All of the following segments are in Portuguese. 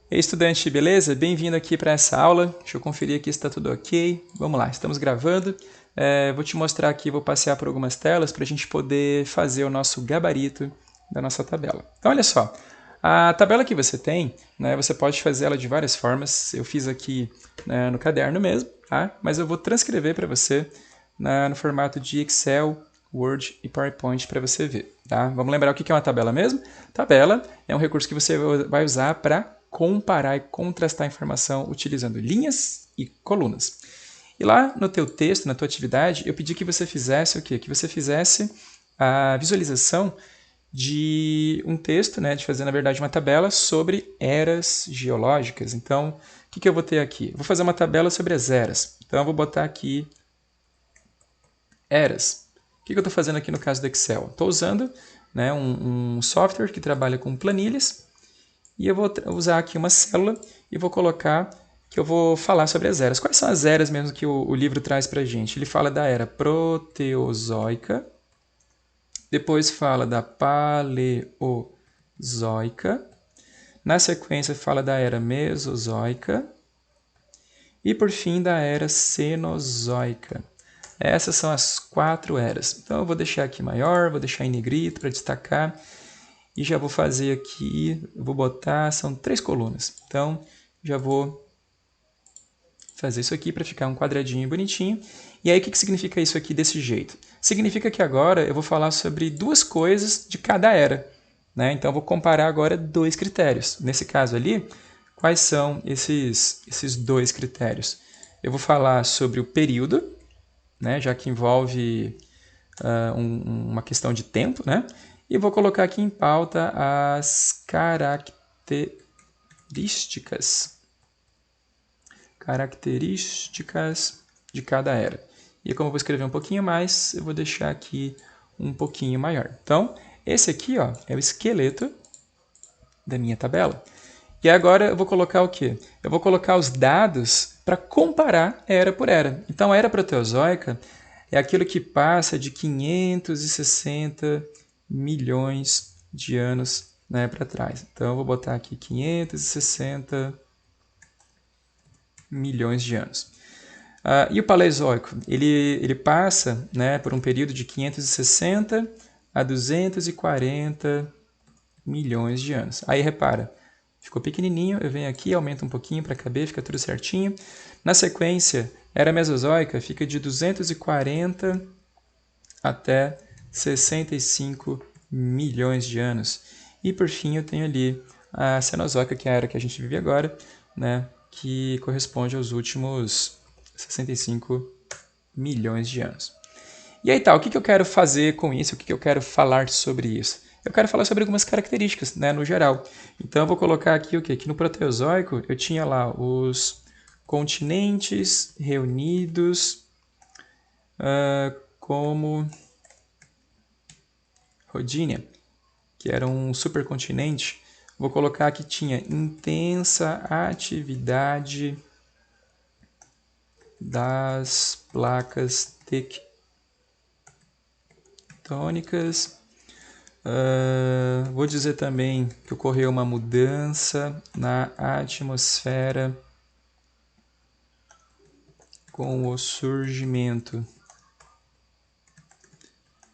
Ei, estudante, beleza? Bem-vindo aqui para essa aula. Deixa eu conferir aqui se está tudo ok. Vamos lá, estamos gravando. Vou te mostrar aqui, vou passear por algumas telas para a gente poder fazer o nosso gabarito da nossa tabela. Então, olha só, a tabela que você tem, né, você pode fazer ela de várias formas. Eu fiz aqui, né, no caderno mesmo, tá? Mas eu vou transcrever para você no formato de Excel, Word e PowerPoint para você ver. Tá? Vamos lembrar o que é uma tabela mesmo? Tabela é um recurso que você vai usar para comparar e contrastar a informação utilizando linhas e colunas. E lá no teu texto, na tua atividade, eu pedi que você fizesse o quê? Que você fizesse a visualização de um texto, né, de fazer, na verdade, uma tabela sobre eras geológicas. Então, o que eu vou ter aqui? Eu vou fazer uma tabela sobre as eras. Então, eu vou botar aqui eras. O que eu estou fazendo aqui no caso do Excel? Estou usando, né, um software que trabalha com planilhas e eu vou usar aqui uma célula e vou colocar que eu vou falar sobre as eras. Quais são as eras mesmo que o livro traz para a gente? Ele fala da era proteozoica, depois fala da paleozoica, na sequência fala da era mesozoica e por fim da era cenozoica. Essas são as 4 eras. Então eu vou deixar aqui maior, vou deixar em negrito para destacar. E já vou fazer aqui, vou botar, são 3 colunas. Então já vou fazer isso aqui para ficar um quadradinho bonitinho. E aí o que significa isso aqui desse jeito? Significa que agora eu vou falar sobre 2 coisas de cada era. Né? Então eu vou comparar agora 2 critérios. Nesse caso ali, quais são esses 2 critérios? Eu vou falar sobre o período, né, já que envolve uma questão de tempo, né? E vou colocar aqui em pauta as características de cada era. E como eu vou escrever um pouquinho mais, eu vou deixar aqui um pouquinho maior. Então, esse aqui ó, é o esqueleto da minha tabela. E agora eu vou colocar o quê? Eu vou colocar os dados para comparar era por era. Então, a era proteozoica é aquilo que passa de 560 milhões de anos, né, para trás. Então, eu vou botar aqui 560 milhões de anos. E o Paleozoico? Ele passa, né, por um período de 560 a 240 milhões de anos. Aí repara, ficou pequenininho, eu venho aqui, aumento um pouquinho para caber, fica tudo certinho. Na sequência, era Mesozoica, fica de 240 até 65 milhões de anos. E por fim eu tenho ali a Cenozoica, que é a era que a gente vive agora, né, que corresponde aos últimos 65 milhões de anos. E aí tá, o que eu quero fazer com isso? O que eu quero falar sobre isso? Eu quero falar sobre algumas características, né, no geral. Então eu vou colocar aqui o quê? Que no Proteozoico eu tinha lá os continentes reunidos como Rodinia, que era um supercontinente. Vou colocar que tinha intensa atividade das placas tectônicas. Vou dizer também que ocorreu uma mudança na atmosfera com o surgimento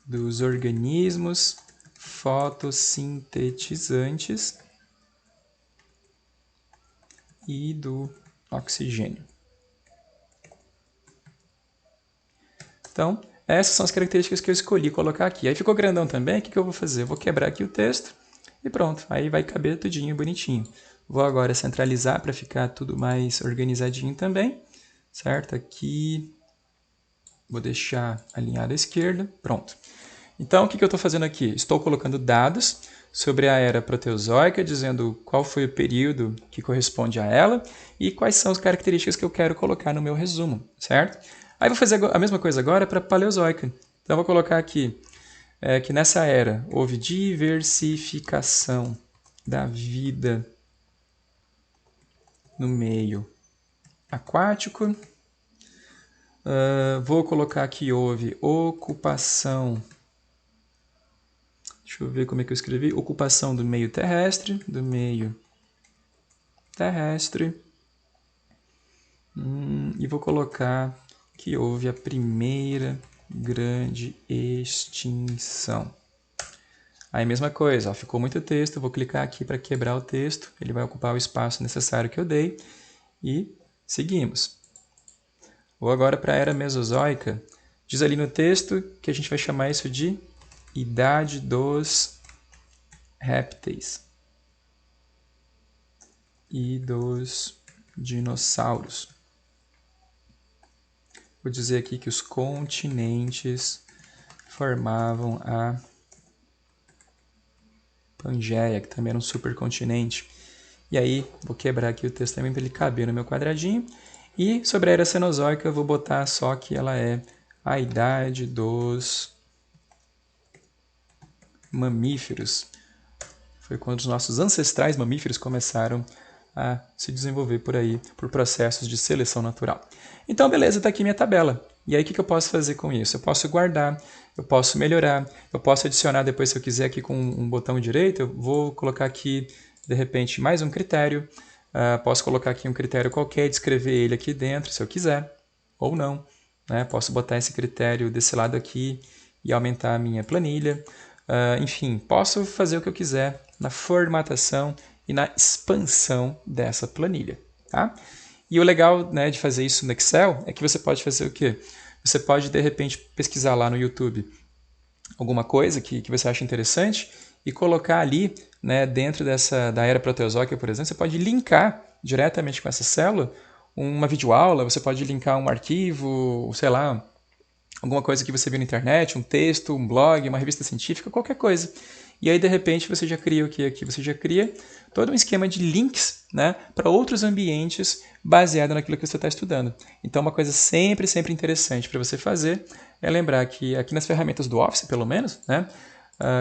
dos organismos fotossintetizantes e do oxigênio. Então, essas são as características que eu escolhi colocar aqui. Aí ficou grandão também, o que eu vou fazer? Eu vou quebrar aqui o texto e pronto, aí vai caber tudinho bonitinho. Vou agora centralizar para ficar tudo mais organizadinho também, certo? Aqui, vou deixar alinhado à esquerda, pronto. Então, o que eu estou fazendo aqui? Estou colocando dados sobre a era proteozoica, dizendo qual foi o período que corresponde a ela e quais são as características que eu quero colocar no meu resumo, certo? Aí vou fazer a mesma coisa agora para a paleozoica. Então, vou colocar aqui que nessa era houve diversificação da vida no meio aquático. Vou colocar que houve ocupação. Deixa eu ver como é que eu escrevi. Ocupação do meio terrestre, do meio terrestre. E vou colocar que houve a primeira grande extinção. Aí mesma coisa, ó, ficou muito texto, vou clicar aqui para quebrar o texto, ele vai ocupar o espaço necessário que eu dei e seguimos. Vou agora para a Era Mesozoica. Diz ali no texto que a gente vai chamar isso de Idade dos Répteis e dos dinossauros. Vou dizer aqui que os continentes formavam a Pangeia, que também era um supercontinente. E aí, vou quebrar aqui o texto também para ele caber no meu quadradinho. E sobre a Era Cenozoica, eu vou botar só que ela é a idade dos mamíferos. Foi quando os nossos ancestrais mamíferos começaram a se desenvolver por aí, por processos de seleção natural. Então, beleza, está aqui minha tabela. E aí, o que eu posso fazer com isso? Eu posso guardar, eu posso melhorar, eu posso adicionar depois, se eu quiser, aqui com um botão direito, eu vou colocar aqui, de repente, mais um critério. Posso colocar aqui um critério qualquer, descrever ele aqui dentro, se eu quiser, ou não. Né? Posso botar esse critério desse lado aqui e aumentar a minha planilha. Enfim, posso fazer o que eu quiser na formatação e na expansão dessa planilha. Tá? E o legal, né, de fazer isso no Excel é que você pode fazer o quê? Você pode, de repente, pesquisar lá no YouTube alguma coisa que você acha interessante e colocar ali, né, dentro da era proteozoica, por exemplo, você pode linkar diretamente com essa célula uma videoaula, você pode linkar um arquivo, sei lá, alguma coisa que você viu na internet, um texto, um blog, uma revista científica, qualquer coisa. E aí, de repente, você já cria o que aqui? Você já cria todo um esquema de links, né, para outros ambientes baseado naquilo que você está estudando. Então, uma coisa sempre interessante para você fazer é lembrar que aqui nas ferramentas do Office, pelo menos, né,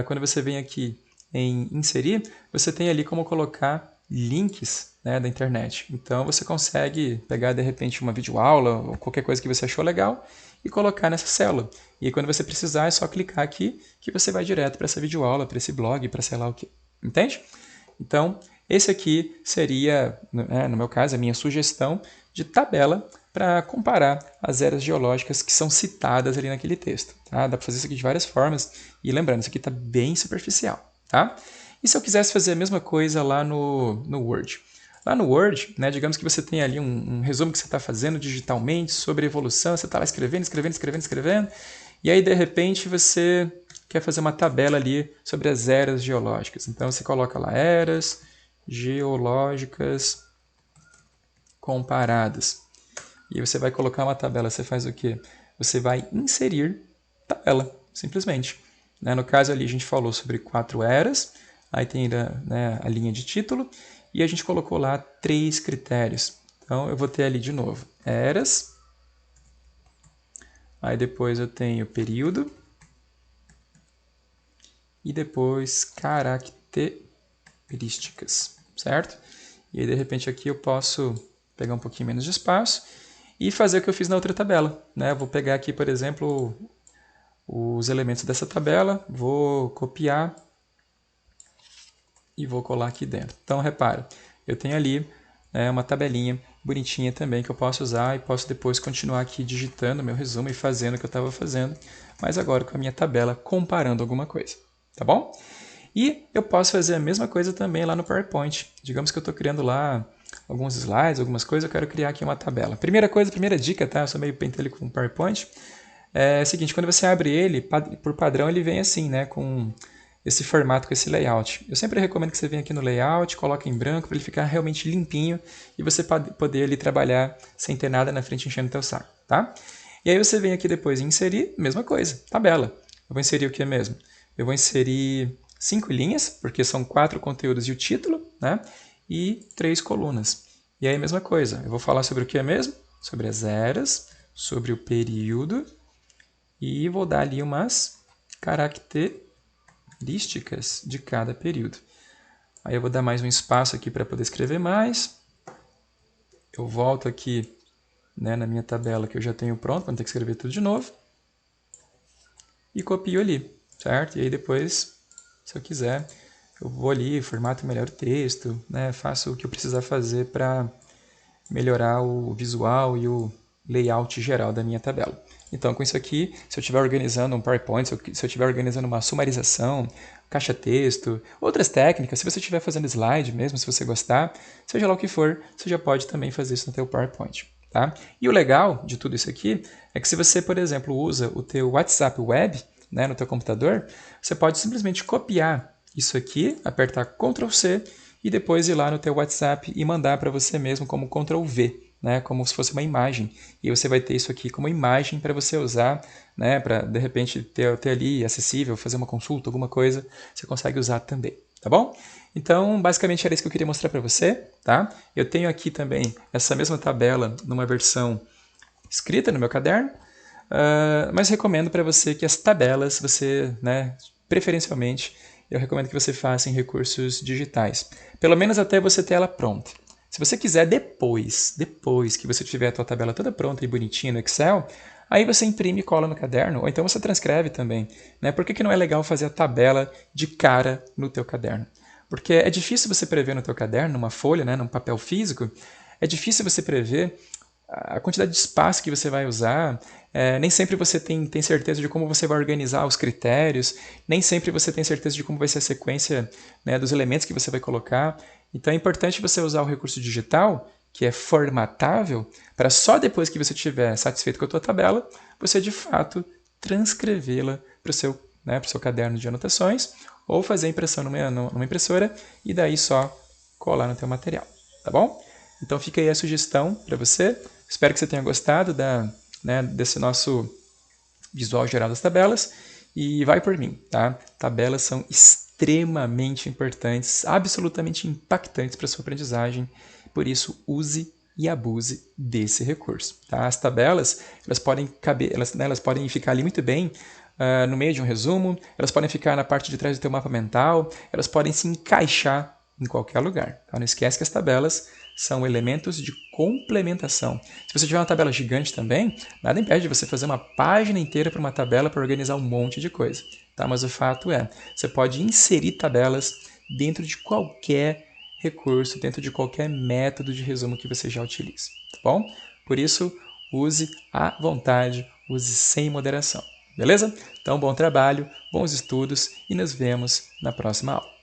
quando você vem aqui em inserir, você tem ali como colocar links, né, da internet. Então, você consegue pegar, de repente, uma videoaula ou qualquer coisa que você achou legal e colocar nessa célula. E aí, quando você precisar, é só clicar aqui que você vai direto para essa videoaula, para esse blog, para sei lá o que. Entende? Então, esse aqui seria, né, no meu caso, a minha sugestão de tabela para comparar as eras geológicas que são citadas ali naquele texto. Tá? Dá para fazer isso aqui de várias formas. E lembrando, isso aqui está bem superficial. Tá? E se eu quisesse fazer a mesma coisa lá no Word? Lá no Word, né, digamos que você tem ali um resumo que você está fazendo digitalmente sobre evolução, você está lá escrevendo, e aí de repente você quer fazer uma tabela ali sobre as eras geológicas. Então você coloca lá eras geológicas comparadas. E você vai colocar uma tabela, você faz o quê? Você vai inserir tabela, simplesmente. Né? No caso ali a gente falou sobre 4 eras, aí tem, né, a linha de título, e a gente colocou lá 3 critérios. Então eu vou ter ali de novo eras, aí depois eu tenho período, e depois características, certo? E aí de repente aqui eu posso pegar um pouquinho menos de espaço e fazer o que eu fiz na outra tabela. Né? Eu vou pegar aqui, por exemplo, os elementos dessa tabela, vou copiar e vou colar aqui dentro. Então, repara, eu tenho ali, né, uma tabelinha bonitinha também que eu posso usar e posso depois continuar aqui digitando meu resumo e fazendo o que eu estava fazendo, mas agora com a minha tabela comparando alguma coisa, tá bom? E eu posso fazer a mesma coisa também lá no PowerPoint. Digamos que eu estou criando lá alguns slides, algumas coisas, eu quero criar aqui uma tabela. Primeira dica, tá? Eu sou meio pentelho com o PowerPoint. É o seguinte, quando você abre ele, por padrão ele vem assim, né? Com esse formato, com esse layout. Eu sempre recomendo que você venha aqui no layout, coloque em branco para ele ficar realmente limpinho e você poder ali trabalhar sem ter nada na frente enchendo o teu saco, tá? E aí você vem aqui depois em inserir, mesma coisa, tabela. Eu vou inserir o que mesmo? Eu vou inserir 5 linhas, porque são 4 conteúdos e o título, né? E 3 colunas. E aí a mesma coisa, eu vou falar sobre o que mesmo? Sobre as eras, sobre o período e vou dar ali umas características de cada período. Aí eu vou dar mais um espaço aqui para poder escrever mais. Eu volto aqui, né, na minha tabela que eu já tenho pronto, para não ter que escrever tudo de novo. E copio ali, certo? E aí depois, se eu quiser, eu vou ali, formato melhor o texto, né? Faço o que eu precisar fazer para melhorar o visual e o layout geral da minha tabela. Então, com isso aqui, se eu estiver organizando um PowerPoint, se eu estiver organizando uma sumarização, caixa-texto, outras técnicas, se você estiver fazendo slide mesmo, se você gostar, seja lá o que for, você já pode também fazer isso no teu PowerPoint. Tá? E o legal de tudo isso aqui é que se você, por exemplo, usa o teu WhatsApp Web, né, no teu computador, você pode simplesmente copiar isso aqui, apertar Ctrl C e depois ir lá no teu WhatsApp e mandar para você mesmo como Ctrl V, né, como se fosse uma imagem. E você vai ter isso aqui como imagem para você usar, né, para de repente ter ali acessível, fazer uma consulta, alguma coisa, você consegue usar também, tá bom? Então, basicamente era isso que eu queria mostrar para você, tá? Eu tenho aqui também essa mesma tabela numa versão escrita no meu caderno, mas recomendo para você que as tabelas, você, né, preferencialmente, eu recomendo que você faça em recursos digitais. Pelo menos até você ter ela pronta. Se você quiser depois que você tiver a tua tabela toda pronta e bonitinha no Excel, aí você imprime e cola no caderno, ou então você transcreve também. Né? Por que não é legal fazer a tabela de cara no teu caderno? Porque é difícil você prever no teu caderno, numa folha, né, num papel físico, é difícil você prever a quantidade de espaço que você vai usar, nem sempre você tem certeza de como você vai organizar os critérios, nem sempre você tem certeza de como vai ser a sequência, né, dos elementos que você vai colocar. Então é importante você usar o recurso digital, que é formatável, para só depois que você estiver satisfeito com a tua tabela, você de fato transcrevê-la para o seu, né, para o seu caderno de anotações, ou fazer a impressão numa impressora e daí só colar no teu material, tá bom? Então fica aí a sugestão para você. Espero que você tenha gostado desse nosso visual geral das tabelas. E vai por mim, tá? Tabelas são extremamente importantes, absolutamente impactantes para a sua aprendizagem. Por isso, use e abuse desse recurso. Tá? As tabelas, elas podem caber, elas podem ficar ali muito bem no meio de um resumo, elas podem ficar na parte de trás do teu mapa mental, elas podem se encaixar em qualquer lugar. Tá? Não esquece que as tabelas são elementos de complementação. Se você tiver uma tabela gigante também, nada impede de você fazer uma página inteira para uma tabela para organizar um monte de coisa. Tá? Mas o fato é, você pode inserir tabelas dentro de qualquer recurso, dentro de qualquer método de resumo que você já utilize. Tá bom? Por isso, use à vontade, use sem moderação. Beleza? Então, bom trabalho, bons estudos e nos vemos na próxima aula.